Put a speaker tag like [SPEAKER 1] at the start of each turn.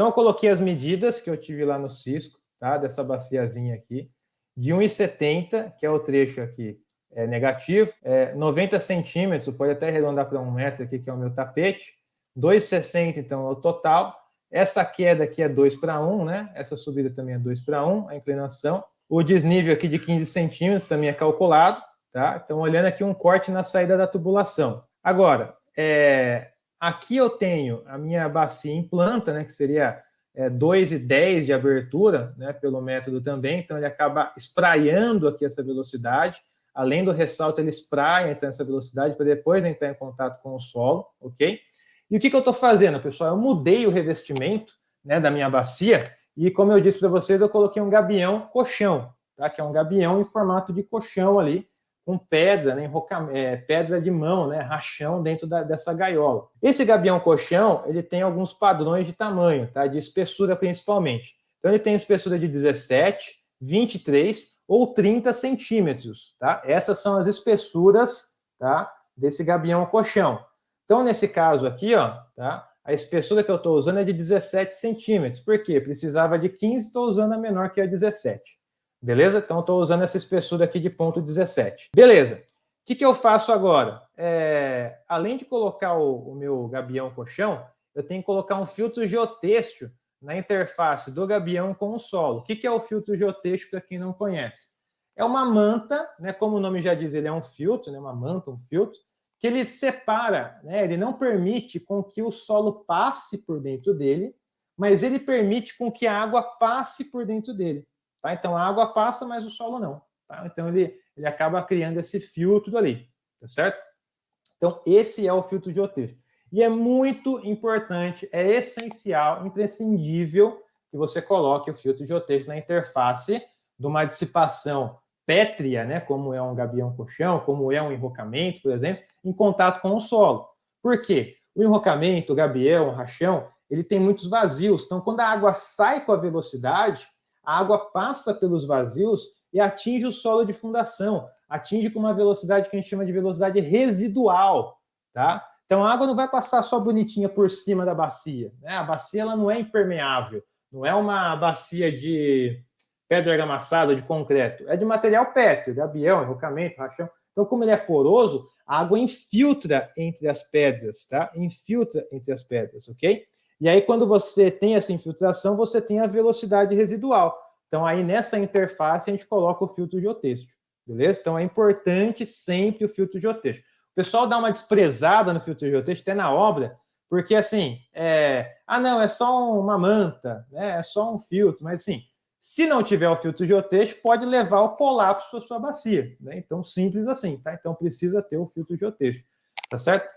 [SPEAKER 1] Então, eu coloquei as medidas que eu tive lá no Cisco, tá? Dessa baciazinha aqui, de 1,70, que é o trecho aqui negativo, 90 centímetros, pode até arredondar para 1 metro aqui, que é o meu tapete, 2,60, então, é o total. Essa queda aqui é 2:1, né? Essa subida também é 2:1, a inclinação. O desnível aqui de 15 centímetros também é calculado, tá? Então, olhando aqui um corte na saída da tubulação. Agora, aqui eu tenho a minha bacia em planta, né? Que seria 2,10 de abertura, né? Pelo método também. Então, ele acaba espraiando aqui essa velocidade. Além do ressalto, ele espraia então essa velocidade para depois entrar em contato com o solo, ok? E o que eu estou fazendo, pessoal? Eu mudei o revestimento, né, da minha bacia e, como eu disse para vocês, eu coloquei um gabião colchão, tá? Que é um gabião em formato de colchão ali, com pedra, né, pedra de mão, né, rachão dentro dessa gaiola. Esse gabião colchão, ele tem alguns padrões de tamanho, tá? De espessura principalmente. Então, ele tem espessura de 17, 23 ou 30 centímetros, tá? Essas são as espessuras, tá? Desse gabião colchão. Então, nesse caso aqui, ó, tá? A espessura que eu estou usando é de 17 centímetros. Por quê? Precisava de 15, estou usando a menor, que é 17. Beleza? Então, estou usando essa espessura aqui de ponto 17. Beleza. O que eu faço agora? Além de colocar o meu gabião colchão, eu tenho que colocar um filtro geotêxtil na interface do gabião com o solo. O que é o filtro geotêxtil, para quem não conhece? É uma manta, né? Como o nome já diz, ele é um filtro, né? Uma manta, um filtro, que ele separa, né? Ele não permite com que o solo passe por dentro dele, mas ele permite com que a água passe por dentro dele. Tá? Então, a água passa, mas o solo não. Tá? Então, ele acaba criando esse filtro ali, tá certo? Então, esse é o filtro geotêxtil. E é muito importante, é essencial, imprescindível que você coloque o filtro geotêxtil na interface de uma dissipação pétrea, né, como é um gabião colchão, como é um enrocamento, por exemplo, em contato com o solo. Por quê? O enrocamento, o gabião, o rachão, ele tem muitos vazios. Então, quando a água sai com a velocidade, a água passa pelos vazios e atinge o solo de fundação, atinge com uma velocidade que a gente chama de velocidade residual, tá? Então, a água não vai passar só bonitinha por cima da bacia, né? A bacia ela não é impermeável, não é uma bacia de pedra argamassada, de concreto, é de material pétreo, gabião, enrocamento, rachão. Então, como ele é poroso, a água infiltra entre as pedras, tá? Infiltra entre as pedras, ok? E aí, quando você tem essa infiltração, você tem a velocidade residual. Então, aí nessa interface, a gente coloca o filtro geotêxtil, beleza? Então, é importante sempre o filtro geotêxtil. O pessoal dá uma desprezada no filtro geotêxtil, até na obra, porque assim, não, é só uma manta, né? É só um filtro, mas assim, se não tiver o filtro geotêxtil, pode levar ao colapso da sua bacia, né? Então, simples assim, tá? Então, precisa ter o filtro geotêxtil, tá certo?